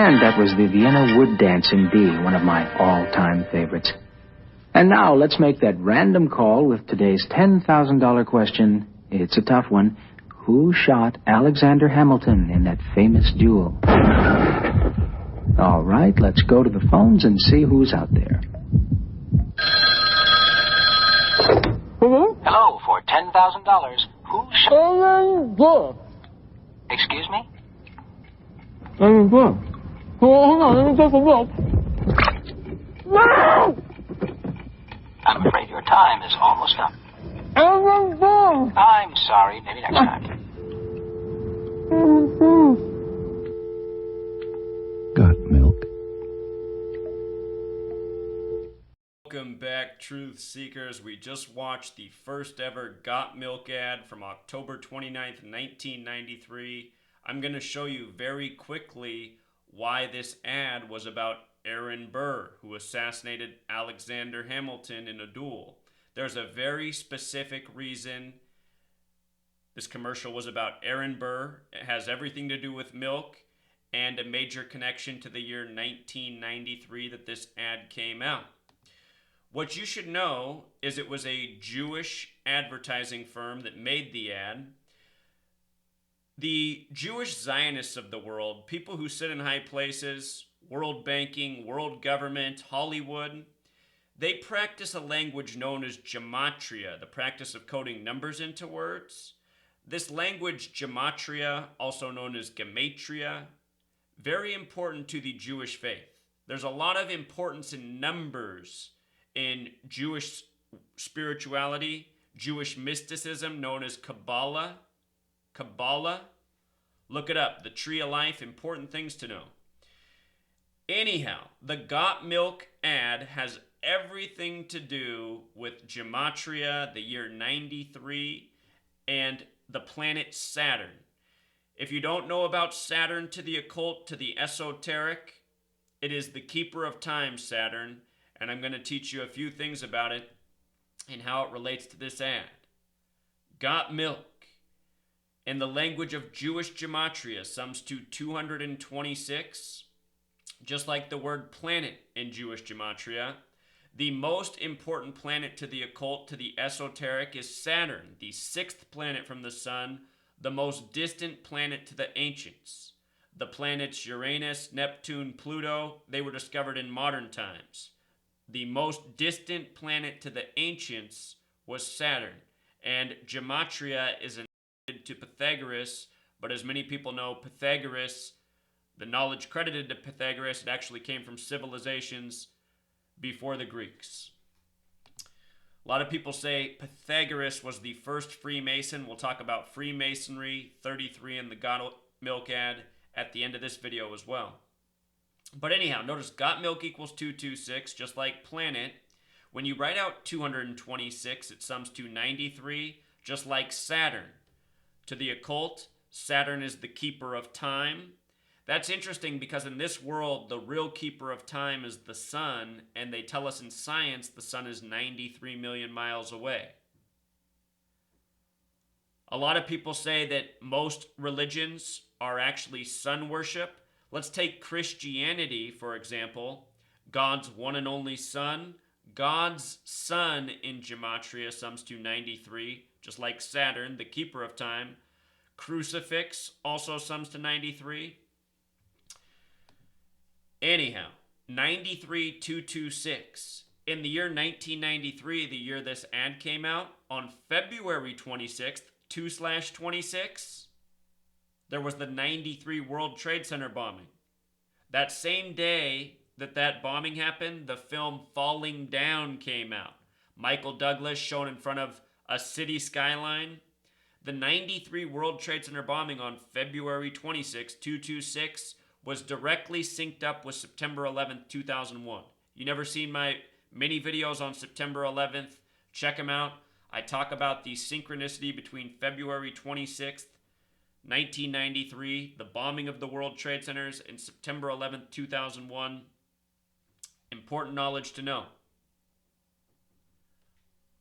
And that was the Vienna Wood Dance in D, one of my all-time favorites. And now let's make that random call with today's $10,000 question. It's a tough one. Who shot Alexander Hamilton in that famous duel? All right, let's go to the phones and see who's out there. Hello? Hello, for $10,000. Who shot... Aaron Burr. Excuse me? Aaron Burr. Hang on, let me take a look. No! I'm afraid your time is almost up. Aaron Burr. I'm sorry. Maybe next time. Aaron Burr. Got milk. Welcome back, Truth Seekers. We just watched the first ever Got Milk ad from October 29th, 1993. I'm going to show you very quickly why this ad was about Aaron Burr, who assassinated Alexander Hamilton in a duel. There's a very specific reason this commercial was about Aaron Burr. It has everything to do with milk and a major connection to the year 1993 that this ad came out. What you should know is it was a Jewish advertising firm that made the ad. The Jewish Zionists of the world, people who sit in high places, world banking, world government, Hollywood, they practice a language known as Gematria, the practice of coding numbers into words. This language, Gematria, also known as Gematria, very important to the Jewish faith. There's a lot of importance in numbers in Jewish spirituality, Jewish mysticism known as Kabbalah. Look it up. The Tree of Life, important things to know. Anyhow, the Got Milk ad has everything to do with Gematria, the year 93, and the planet Saturn. If you don't know about Saturn, to the occult, to the esoteric, it is the keeper of time, Saturn, and I'm going to teach you a few things about it and how it relates to this ad. Got Milk. In the language of Jewish Gematria, sums to 226. Just like the word planet in Jewish Gematria, the most important planet to the occult, to the esoteric, is Saturn, the sixth planet from the sun, the most distant planet to the ancients. The planets Uranus, Neptune, Pluto, they were discovered in modern times. The most distant planet to the ancients was Saturn, and Gematria is to Pythagoras, but as many people know, Pythagoras, the knowledge credited to Pythagoras, it actually came from civilizations before the Greeks. A lot of people say Pythagoras was the first Freemason. We'll talk about Freemasonry 33 in the Got Milk ad at the end of this video as well. But anyhow, notice Got Milk equals 226, just like planet. When you write out 226, it sums to 93, just like Saturn. To the occult, Saturn is the keeper of time. That's interesting because in this world, the real keeper of time is the sun, and they tell us in science the sun is 93 million miles away. A lot of people say that most religions are actually sun worship. Let's take Christianity, for example. God's one and only Son. God's Son in Gematria sums to 93, just like Saturn, the keeper of time. Crucifix also sums to 93. Anyhow, 93226. In the year 1993, the year this ad came out, on February 26th, 2/26, there was the 93 World Trade Center bombing. That same day that bombing happened, the film Falling Down came out. Michael Douglas shown in front of a city skyline. The 93 World Trade Center bombing on February 26, 226, was directly synced up with September 11th, 2001. You never seen my mini videos on September 11th? Check them out. I talk about the synchronicity between February 26th, 1993, the bombing of the World Trade Centers, and September 11th, 2001. Important knowledge to know.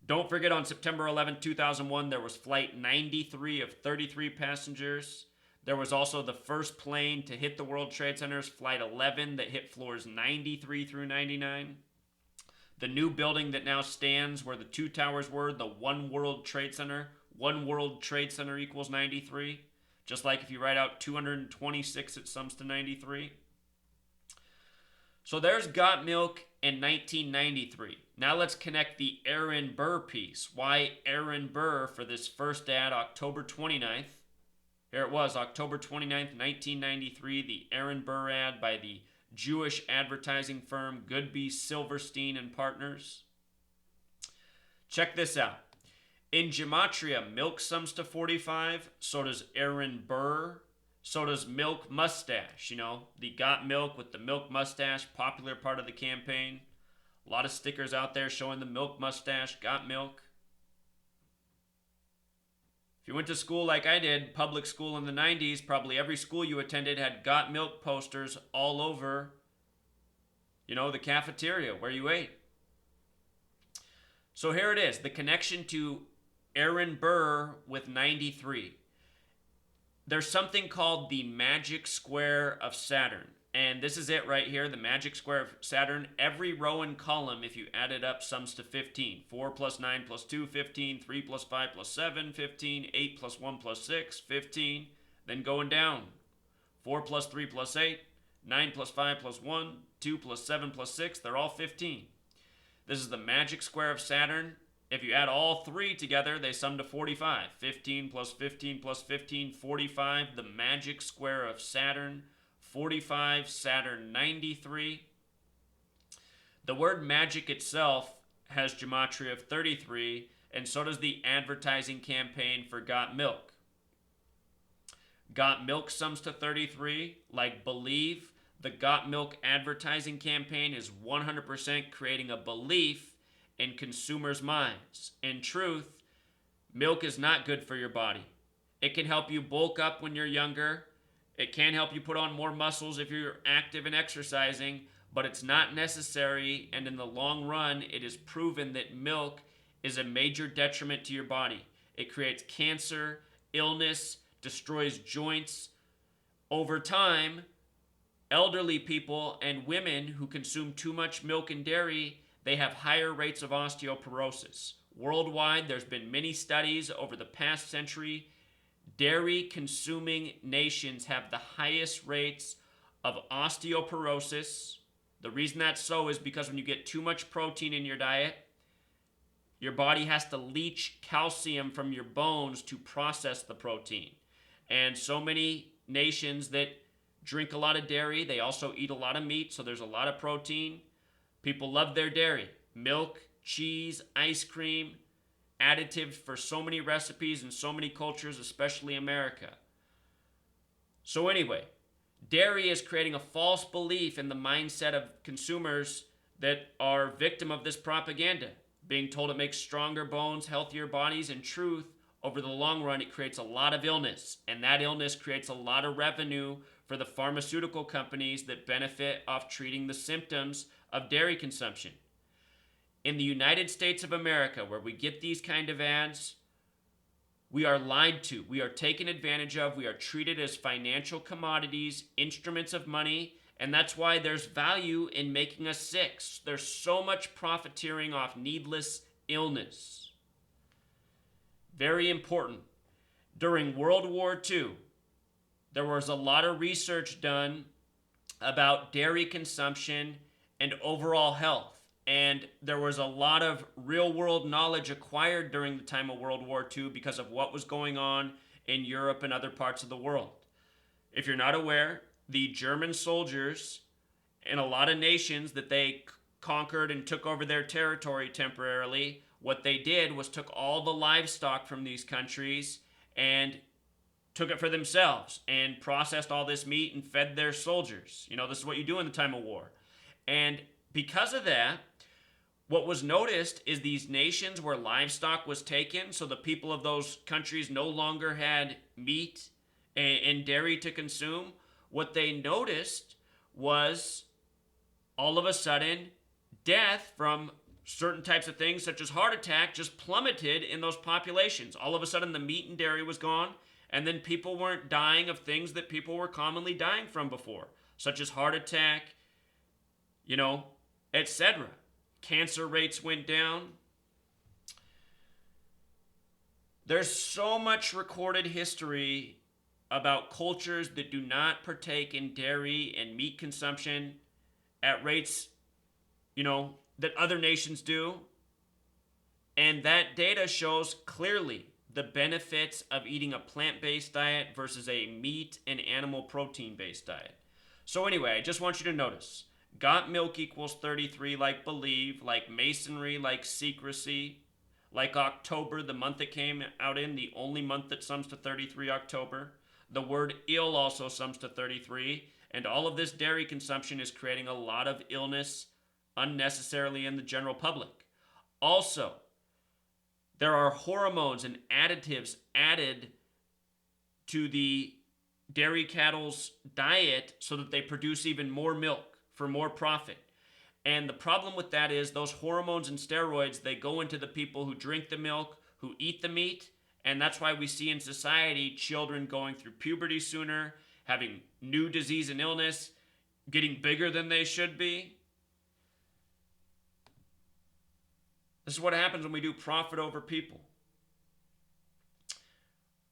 Don't forget, on September 11th, 2001, there was flight 93 of 33 passengers. There was also the first plane to hit the World Trade Centers, Flight 11, that hit floors 93 through 99. The new building that now stands where the two towers were, the One World Trade Center. One World Trade Center equals 93. Just like if you write out 226, it sums to 93. So there's Got Milk in 1993. Now let's connect the Aaron Burr piece. Why Aaron Burr for this first ad, October 29th. Here it was, October 29th, 1993, the Aaron Burr ad by the Jewish advertising firm Goodby Silverstein and Partners. Check this out. In Gematria, milk sums to 45, so does Aaron Burr, so does Milk Mustache. You know, the Got Milk with the Milk Mustache, popular part of the campaign. A lot of stickers out there showing the Milk Mustache, Got Milk. If you went to school like I did, public school in the 90s, probably every school you attended had Got Milk posters all over, you know, the cafeteria where you ate. So here it is, the connection to Aaron Burr with 93. There's something called the magic square of Saturn. And this is it right here, the magic square of Saturn. Every row and column, if you add it up, sums to 15. 4 plus 9 plus 2, 15. 3 plus 5 plus 7, 15. 8 plus 1 plus 6, 15. Then going down. 4 plus 3 plus 8. 9 plus 5 plus 1. 2 plus 7 plus 6. They're all 15. This is the magic square of Saturn. If you add all three together, they sum to 45. 15 plus 15 plus 15, 45. The magic square of Saturn. 45, Saturn 93. The word magic itself has gematria of 33, and so does the advertising campaign for Got Milk. Got Milk sums to 33. Like Believe, the Got Milk advertising campaign is 100% creating a belief in consumers' minds. In truth, milk is not good for your body. It can help you bulk up when you're younger. It can help you put on more muscles if you're active and exercising, but it's not necessary, and in the long run, it is proven that milk is a major detriment to your body. It creates cancer, illness, destroys joints. Over time, elderly people and women who consume too much milk and dairy, they have higher rates of osteoporosis. Worldwide, there's been many studies over the past century. Dairy-consuming nations have the highest rates of osteoporosis. The reason that's so is because when you get too much protein in your diet, your body has to leach calcium from your bones to process the protein. And so many nations that drink a lot of dairy, they also eat a lot of meat, so there's a lot of protein. People love their dairy. Milk, cheese, ice cream, additives for so many recipes and so many cultures, especially America. So anyway, dairy is creating a false belief in the mindset of consumers that are victim of this propaganda, being told it makes stronger bones, healthier bodies. In truth, over the long run, it creates a lot of illness, and that illness creates a lot of revenue for the pharmaceutical companies that benefit off treating the symptoms of dairy consumption. In the United States of America, where we get these kind of ads, we are lied to. We are taken advantage of. We are treated as financial commodities, instruments of money, and that's why there's value in making us sick. There's so much profiteering off needless illness. Very important. During World War II, there was a lot of research done about dairy consumption and overall health. And there was a lot of real-world knowledge acquired during the time of World War II because of what was going on in Europe and other parts of the world. If you're not aware, the German soldiers in a lot of nations that they conquered and took over their territory temporarily, what they did was took all the livestock from these countries and took it for themselves and processed all this meat and fed their soldiers. You know, this is what you do in the time of war. And because of that, what was noticed is these nations where livestock was taken, so the people of those countries no longer had meat and dairy to consume, what they noticed was all of a sudden death from certain types of things such as heart attack just plummeted in those populations. All of a sudden the meat and dairy was gone, And then people weren't dying of things that people were commonly dying from before, such as heart attack, etc. Cancer rates went down. There's so much recorded history about cultures that do not partake in dairy and meat consumption at rates, that other nations do. And that data shows clearly the benefits of eating a plant-based diet versus a meat and animal protein-based diet. So anyway, I just want you to notice, got milk equals 33 like believe, like masonry, like secrecy, like October, the month it came out in, the only month that sums to 33, October. The word ill also sums to 33, and all of this dairy consumption is creating a lot of illness unnecessarily in the general public. Also, there are hormones and additives added to the dairy cattle's diet so that they produce even more milk for more profit. And the problem with that is those hormones and steroids, they go into the people who drink the milk, who eat the meat, and that's why we see in society children going through puberty sooner, having new disease and illness, getting bigger than they should be. This is what happens when we do profit over people.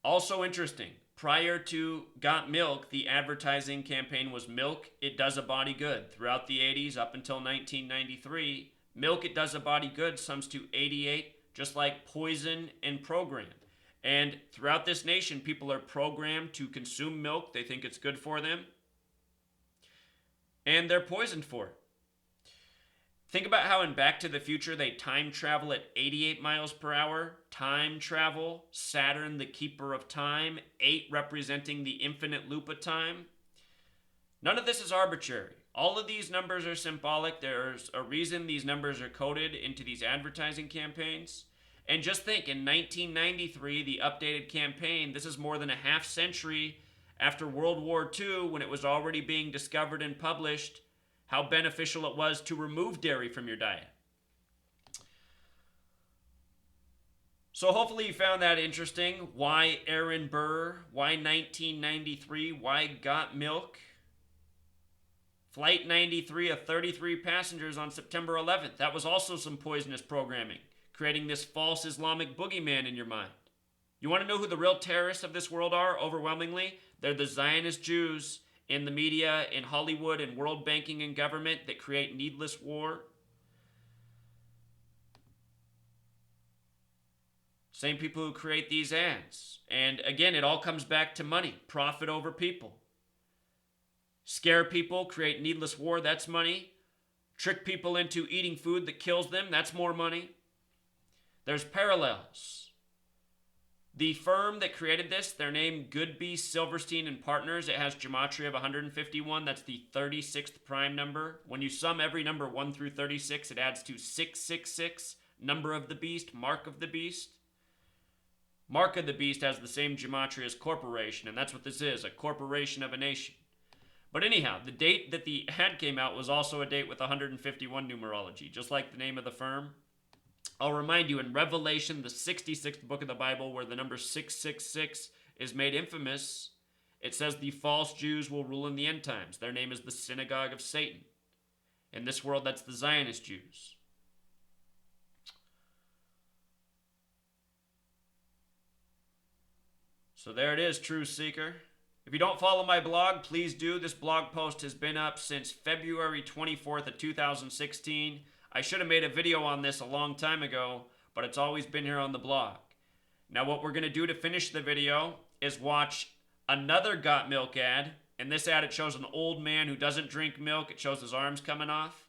Also interesting, prior to Got Milk, the advertising campaign was Milk, It Does a Body Good. Throughout the 80s up until 1993, Milk, It Does a Body Good sums to 88, just like poison and program. And throughout this nation, people are programmed to consume milk. They think it's good for them. And they're poisoned for it. Think about how in Back to the Future they time travel at 88 miles per hour. Time travel, Saturn the keeper of time, 8 representing the infinite loop of time. None of this is arbitrary. All of these numbers are symbolic. There's a reason these numbers are coded into these advertising campaigns. And just think, in 1993, the updated campaign, this is more than a half century after World War II, when it was already being discovered and published how beneficial it was to remove dairy from your diet. So hopefully you found that interesting. Why Aaron Burr? Why 1993? Why Got Milk? Flight 93 of 33 passengers on September 11th. That was also some poisonous programming, creating this false Islamic boogeyman in your mind. You want to know who the real terrorists of this world are? Overwhelmingly, they're the Zionist Jews in the media, in Hollywood, and world banking and government that create needless war. Same people who create these ads. And again, it all comes back to money. Profit over people. Scare people, create needless war, that's money. Trick people into eating food that kills them, that's more money. There's parallels. The firm that created this, their name Goodby, Silverstein and Partners, it has Gematria of 151. That's the 36th prime number. When you sum every number 1 through 36, it adds to 666, number of the beast, mark of the beast. Mark of the beast has the same gematria as corporation, and that's what this is, a corporation of a nation. But anyhow, the date that the ad came out was also a date with 151 numerology, just like the name of the firm. I'll remind you, in Revelation, the 66th book of the Bible, where the number 666 is made infamous, it says the false Jews will rule in the end times. Their name is the synagogue of Satan. In this world, that's the Zionist Jews. So there it is, True Seeker. If you don't follow my blog, please do. This blog post has been up since February 24th of 2016. I should have made a video on this a long time ago, but it's always been here on the blog. Now what we're going to do to finish the video is watch another Got Milk ad. In this ad, it shows an old man who doesn't drink milk. It shows his arms coming off.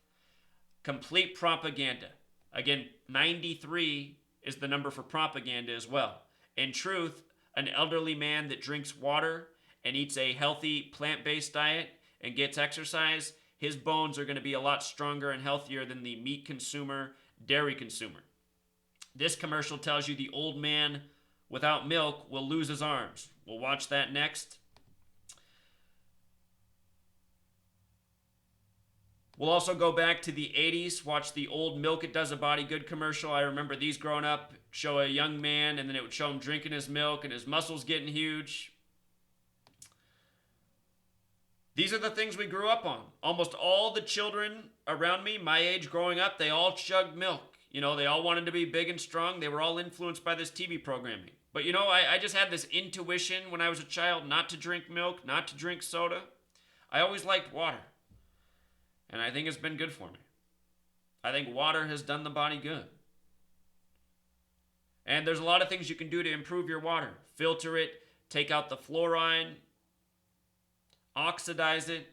Complete propaganda. Again, 93 is the number for propaganda as well. In truth, an elderly man that drinks water and eats a healthy plant-based diet and gets exercise, his bones are going to be a lot stronger and healthier than the meat consumer, dairy consumer. This commercial tells you the old man without milk will lose his arms. We'll watch that next. We'll also go back to the 80s, watch the old Milk It Does a Body Good commercial. I remember these growing up, show a young man, and then it would show him drinking his milk and his muscles getting huge. These are the things we grew up on. Almost all the children around me, my age growing up, they all chugged milk. You know, they all wanted to be big and strong. They were all influenced by this TV programming. But you know, I just had this intuition when I was a child not to drink milk, not to drink soda. I always liked water. And I think it's been good for me. I think water has done the body good. And there's a lot of things you can do to improve your water. Filter it, take out the fluoride, oxidize it,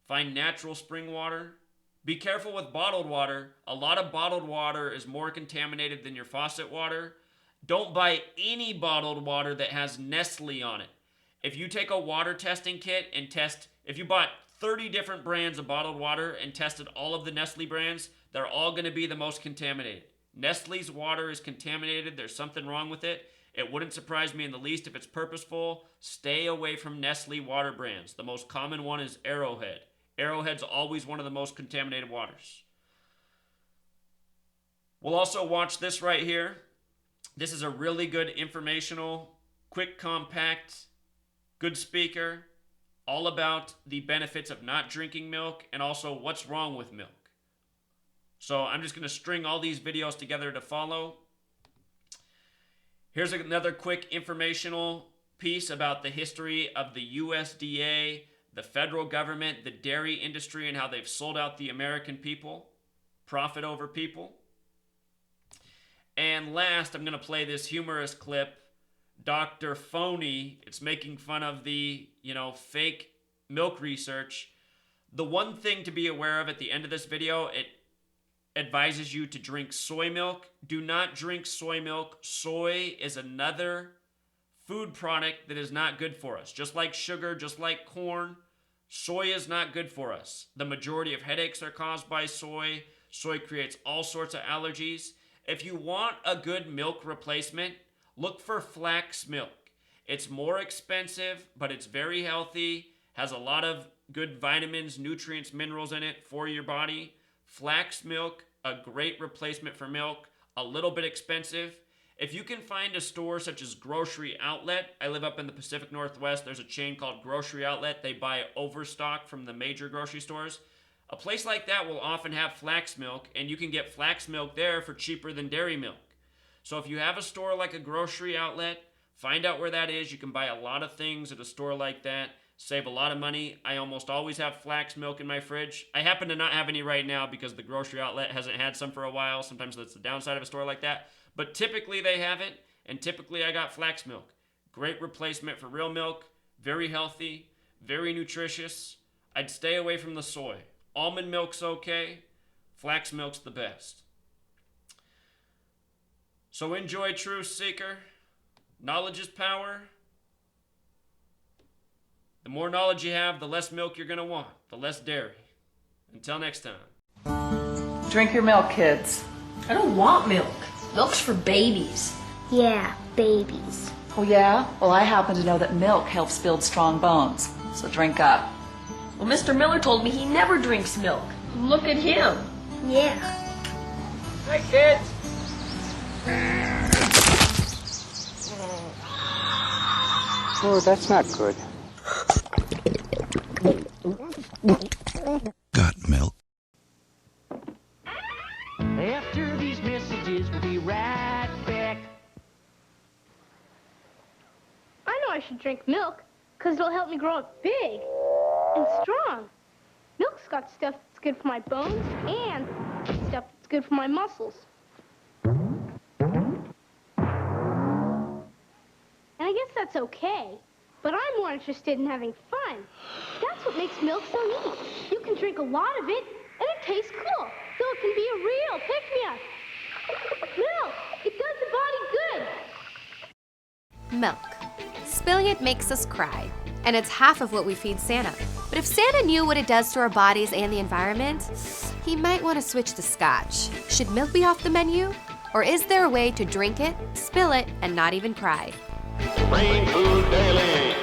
find natural spring water. Be careful with bottled water. A lot of bottled water is more contaminated than your faucet water. Don't buy any bottled water that has Nestle on it. If you take a water testing kit and if you bought 30 different brands of bottled water and tested all of the Nestle brands, they're all going to be the most contaminated. Nestle's water is contaminated. There's something wrong with it. It wouldn't surprise me in the least if it's purposeful. Stay away from Nestle water brands. The most common one is Arrowhead. Arrowhead's always one of the most contaminated waters. We'll also watch this right here. This is a really good informational, quick, compact, good speaker, all about the benefits of not drinking milk and also what's wrong with milk. So I'm just going to string all these videos together to follow. Here's another quick informational piece about the history of the USDA, the federal government, the dairy industry, and how they've sold out the American people. Profit over people. And last, I'm going to play this humorous clip. Dr. Phony, it's making fun of the, fake milk research. The one thing to be aware of at the end of this video, it advises you to drink soy milk. Do not drink soy milk. Soy is another food product that is not good for us. Just like sugar, just like corn, soy is not good for us. The majority of headaches are caused by soy. Soy creates all sorts of allergies. If you want a good milk replacement, look for flax milk. It's more expensive, but it's very healthy, has a lot of good vitamins, nutrients, minerals in it for your body. Flax milk, a great replacement for milk, a little bit expensive. If you can find a store such as Grocery Outlet, I live up in the Pacific Northwest, there's a chain called Grocery Outlet. They buy overstock from the major grocery stores. A place like that will often have flax milk, and you can get flax milk there for cheaper than dairy milk. So if you have a store like a Grocery Outlet, find out where that is. You can buy a lot of things at a store like that, save a lot of money. I almost always have flax milk in my fridge. I happen to not have any right now because the Grocery Outlet hasn't had some for a while. Sometimes that's the downside of a store like that. But typically they have it, and typically I got flax milk. Great replacement for real milk, very healthy, very nutritious. I'd stay away from the soy. Almond milk's okay, flax milk's the best. So enjoy, Truth Seeker. Knowledge is power. The more knowledge you have, the less milk you're going to want, the less dairy. Until next time. Drink your milk, kids. I don't want milk. Milk's for babies. Yeah, babies. Oh, yeah? Well, I happen to know that milk helps build strong bones. So drink up. Well, Mr. Miller told me he never drinks milk. Look at him. Yeah. Hi, kids. Oh, that's not good. Got milk. After these messages, we'll be right back. I know I should drink milk, because it'll help me grow up big and strong. Milk's got stuff that's good for my bones and stuff that's good for my muscles. And I guess that's okay, but I'm more interested in having fun. That's what makes milk so neat. You can drink a lot of it, and it tastes cool, so it can be a real pick-me-up. Milk, it does the body good. Milk. Spilling it makes us cry, and it's half of what we feed Santa. But if Santa knew what it does to our bodies and the environment, he might want to switch to scotch. Should milk be off the menu? Or is there a way to drink it, spill it, and not even cry? Brain Food Daily.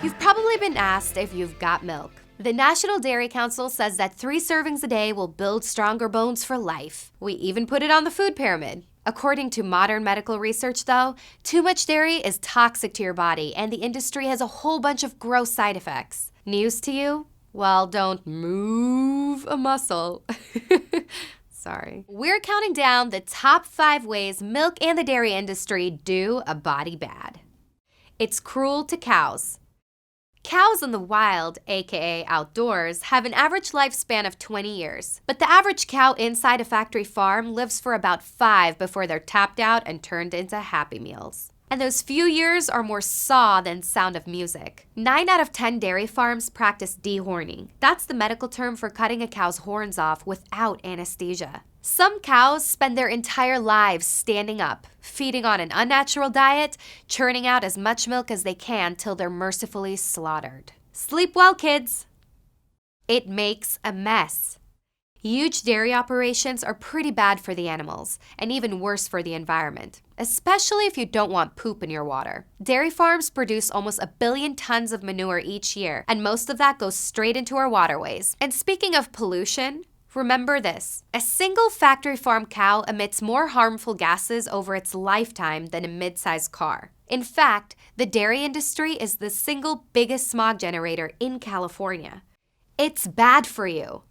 You've probably been asked if you've got milk. The National Dairy Council says that 3 servings a day will build stronger bones for life. We even put it on the food pyramid. According to modern medical research, though, too much dairy is toxic to your body, and the industry has a whole bunch of gross side effects. News to you? Well, don't move a muscle. Sorry. We're counting down the top 5 ways milk and the dairy industry do a body bad. It's cruel to cows. Cows in the wild, aka outdoors, have an average lifespan of 20 years. But the average cow inside a factory farm lives for about 5 before they're tapped out and turned into Happy Meals. And those few years are more saw than sound of music. 9 out of 10 dairy farms practice dehorning. That's the medical term for cutting a cow's horns off without anesthesia. Some cows spend their entire lives standing up, feeding on an unnatural diet, churning out as much milk as they can till they're mercifully slaughtered. Sleep well, kids. It makes a mess. Huge dairy operations are pretty bad for the animals, and even worse for the environment, especially if you don't want poop in your water. Dairy farms produce almost 1 billion tons of manure each year, and most of that goes straight into our waterways. And speaking of pollution, remember this: a single factory farm cow emits more harmful gases over its lifetime than a mid-sized car. In fact, the dairy industry is the single biggest smog generator in California. It's bad for you.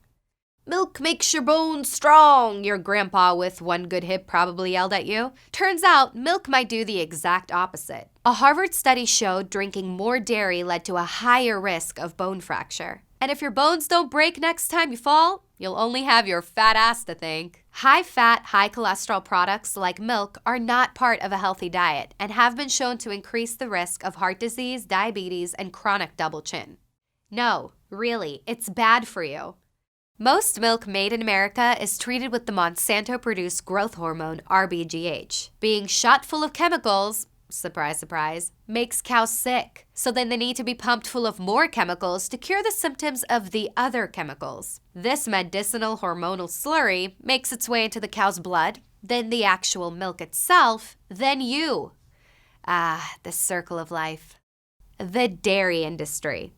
Milk makes your bones strong, your grandpa with one good hip probably yelled at you. Turns out, milk might do the exact opposite. A Harvard study showed drinking more dairy led to a higher risk of bone fracture. And if your bones don't break next time you fall, you'll only have your fat ass to thank. High-fat, high-cholesterol products like milk are not part of a healthy diet and have been shown to increase the risk of heart disease, diabetes, and chronic double chin. No, really, it's bad for you. Most milk made in America is treated with the Monsanto-produced growth hormone RBGH. Being shot full of chemicals, surprise, surprise, makes cows sick. So then they need to be pumped full of more chemicals to cure the symptoms of the other chemicals. This medicinal hormonal slurry makes its way into the cow's blood, then the actual milk itself, then you. Ah, the circle of life. The dairy industry.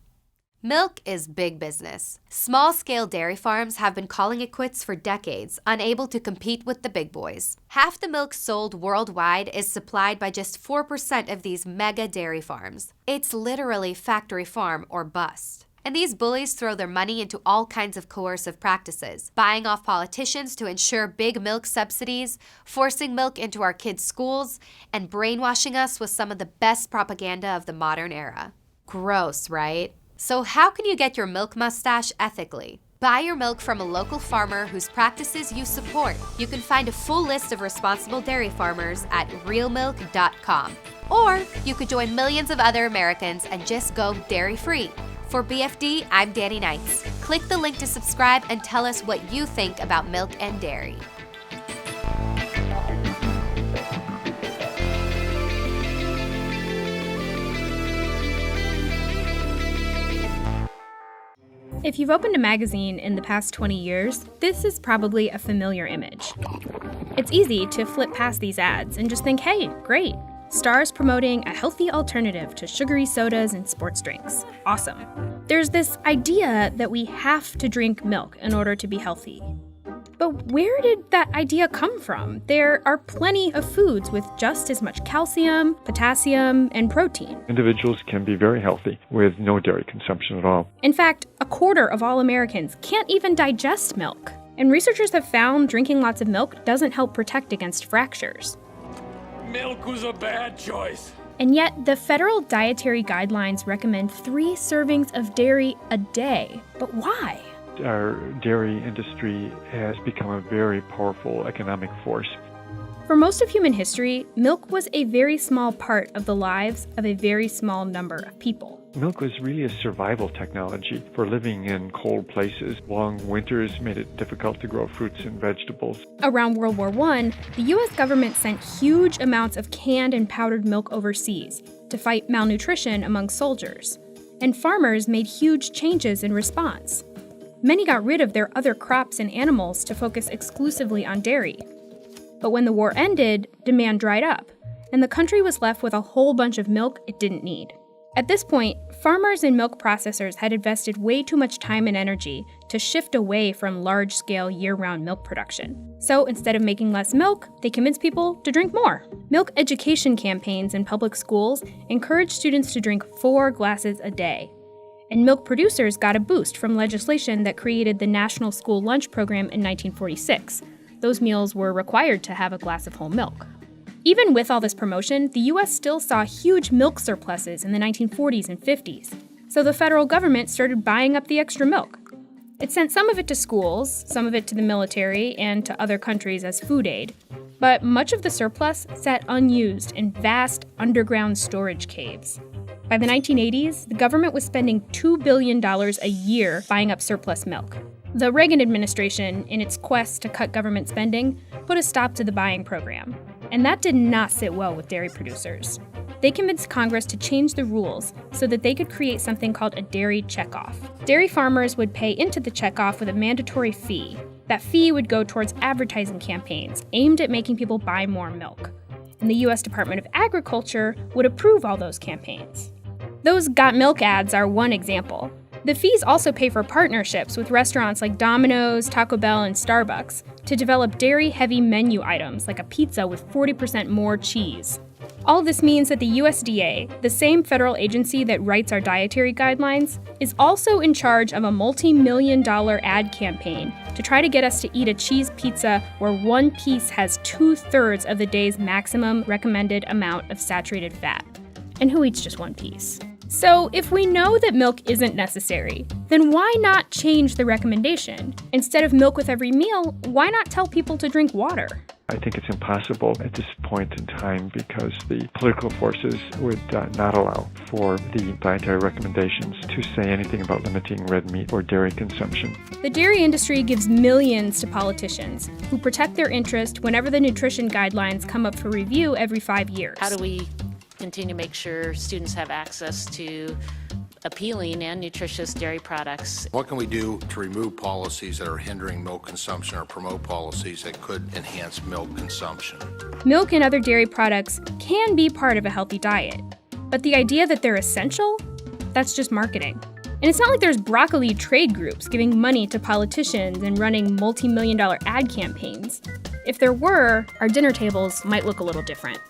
Milk is big business. Small-scale dairy farms have been calling it quits for decades, unable to compete with the big boys. Half the milk sold worldwide is supplied by just 4% of these mega dairy farms. It's literally factory farm or bust. And these bullies throw their money into all kinds of coercive practices, buying off politicians to ensure big milk subsidies, forcing milk into our kids' schools, and brainwashing us with some of the best propaganda of the modern era. Gross, right? So how can you get your milk mustache ethically? Buy your milk from a local farmer whose practices you support. You can find a full list of responsible dairy farmers at realmilk.com. Or you could join millions of other Americans and just go dairy-free. For BFD, I'm Danny Knights. Click the link to subscribe and tell us what you think about milk and dairy. If you've opened a magazine in the past 20 years, this is probably a familiar image. It's easy to flip past these ads and just think, hey, great. Stars promoting a healthy alternative to sugary sodas and sports drinks. Awesome. There's this idea that we have to drink milk in order to be healthy. But where did that idea come from? There are plenty of foods with just as much calcium, potassium, and protein. Individuals can be very healthy with no dairy consumption at all. In fact, 1/4 of all Americans can't even digest milk. And researchers have found drinking lots of milk doesn't help protect against fractures. Milk was a bad choice. And yet, the federal dietary guidelines recommend 3 servings of dairy a day. But why? Our dairy industry has become a very powerful economic force. For most of human history, milk was a very small part of the lives of a very small number of people. Milk was really a survival technology for living in cold places. Long winters made it difficult to grow fruits and vegetables. Around World War I, the U.S. government sent huge amounts of canned and powdered milk overseas to fight malnutrition among soldiers. And farmers made huge changes in response. Many got rid of their other crops and animals to focus exclusively on dairy. But when the war ended, demand dried up, and the country was left with a whole bunch of milk it didn't need. At this point, farmers and milk processors had invested way too much time and energy to shift away from large-scale year-round milk production. So instead of making less milk, they convinced people to drink more. Milk education campaigns in public schools encouraged students to drink 4 glasses a day. And milk producers got a boost from legislation that created the National School Lunch Program in 1946. Those meals were required to have a glass of whole milk. Even with all this promotion, the U.S. still saw huge milk surpluses in the 1940s and 50s. So the federal government started buying up the extra milk. It sent some of it to schools, some of it to the military, and to other countries as food aid. But much of the surplus sat unused in vast underground storage caves. By the 1980s, the government was spending $2 billion a year buying up surplus milk. The Reagan administration, in its quest to cut government spending, put a stop to the buying program. And that did not sit well with dairy producers. They convinced Congress to change the rules so that they could create something called a dairy checkoff. Dairy farmers would pay into the checkoff with a mandatory fee. That fee would go towards advertising campaigns aimed at making people buy more milk. And the U.S. Department of Agriculture would approve all those campaigns. Those Got Milk ads are one example. The fees also pay for partnerships with restaurants like Domino's, Taco Bell, and Starbucks to develop dairy-heavy menu items like a pizza with 40% more cheese. All this means that the USDA, the same federal agency that writes our dietary guidelines, is also in charge of a multi-million-dollar ad campaign to try to get us to eat a cheese pizza where one piece has 2/3 of the day's maximum recommended amount of saturated fat. And who eats just one piece? So if we know that milk isn't necessary, then why not change the recommendation? Instead of milk with every meal, why not tell people to drink water? I think it's impossible at this point in time because the political forces would not allow for the dietary recommendations to say anything about limiting red meat or dairy consumption. The dairy industry gives millions to politicians who protect their interest whenever the nutrition guidelines come up for review every 5 years. How do we continue to make sure students have access to appealing and nutritious dairy products? What can we do to remove policies that are hindering milk consumption or promote policies that could enhance milk consumption? Milk and other dairy products can be part of a healthy diet, but the idea that they're essential, that's just marketing. And it's not like there's broccoli trade groups giving money to politicians and running multi-million-dollar ad campaigns. If there were, our dinner tables might look a little different.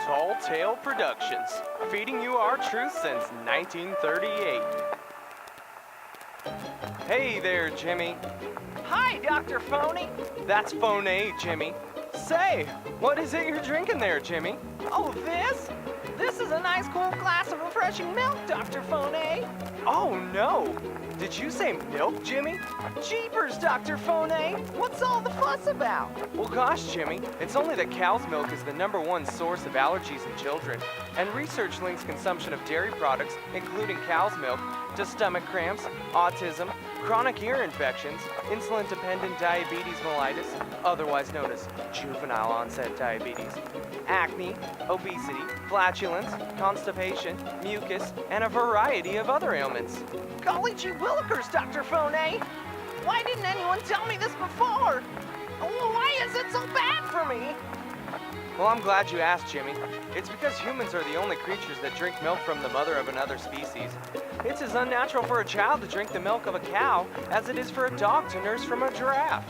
Tall Tale Productions, feeding you our truth since 1938. Hey there, Jimmy. Hi, Dr. Phony. That's Phony, Jimmy. Say, what is it you're drinking there, Jimmy? Oh, this? This is a nice cool glass of refreshing milk, Dr. Phony. Oh, no. Did you say milk, Jimmy? Jeepers, Dr. Phony. What's all the fuss about? Well, gosh, Jimmy, it's only that cow's milk is the #1 source of allergies in children, and research links consumption of dairy products, including cow's milk, to stomach cramps, autism, chronic ear infections, insulin-dependent diabetes mellitus, otherwise known as juvenile onset diabetes, acne, obesity, flatulence, constipation, mucus, and a variety of other ailments. Golly gee willikers, Dr. Phony. Why didn't anyone tell me this before? Why is it so bad for me? Well, I'm glad you asked, Jimmy. It's because humans are the only creatures that drink milk from the mother of another species. It's as unnatural for a child to drink the milk of a cow as it is for a dog to nurse from a giraffe.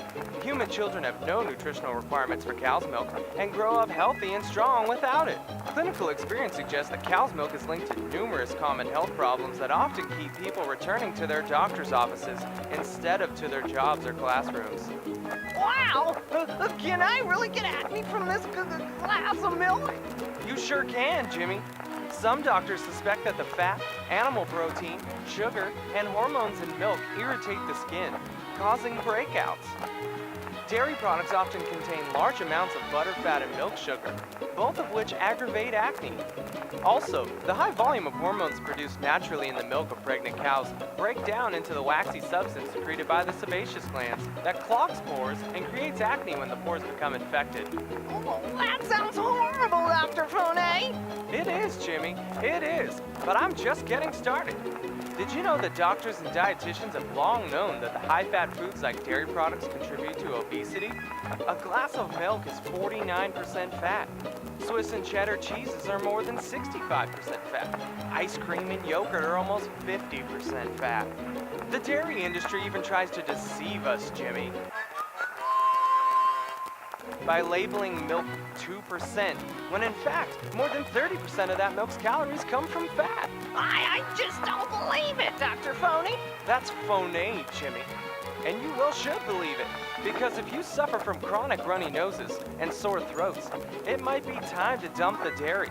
Human children have no nutritional requirements for cow's milk and grow up healthy and strong without it. Clinical experience suggests that cow's milk is linked to numerous common health problems that often keep people returning to their doctor's offices instead of to their jobs or classrooms. Wow! Can I really get acne from this glass of milk? You sure can, Jimmy. Some doctors suspect that the fat, animal protein, sugar, and hormones in milk irritate the skin, causing breakouts. Dairy products often contain large amounts of butter, fat, and milk sugar, both of which aggravate acne. Also, the high volume of hormones produced naturally in the milk of pregnant cows break down into the waxy substance secreted by the sebaceous glands that clogs pores and creates acne when the pores become infected. Oh, that sounds horrible, Dr. Fonet. It is, Jimmy. It is. But I'm just getting started. Did you know that doctors and dietitians have long known that the high-fat foods like dairy products contribute to obesity? A glass of milk is 49% fat. Swiss and cheddar cheeses are more than 65% fat. Ice cream and yogurt are almost 50% fat. The dairy industry even tries to deceive us, Jimmy, by labeling milk 2%, when in fact, more than 30% of that milk's calories come from fat. I just don't believe it, Dr. Phony. That's phony, Jimmy. And you well should believe it, because if you suffer from chronic runny noses and sore throats, it might be time to dump the dairy.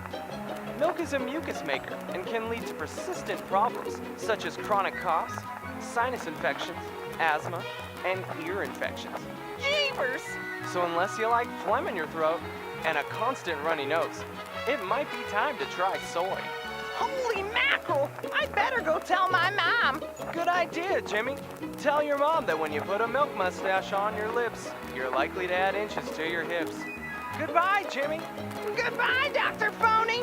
Milk is a mucus maker and can lead to persistent problems such as chronic coughs, sinus infections, asthma, and ear infections. Jeebers! So unless you like phlegm in your throat and a constant runny nose, it might be time to try soy. Holy mackerel! I better go tell my mom. Good idea, Jimmy. Tell your mom that when you put a milk mustache on your lips, you're likely to add inches to your hips. Goodbye, Jimmy. Goodbye, Dr. Phony.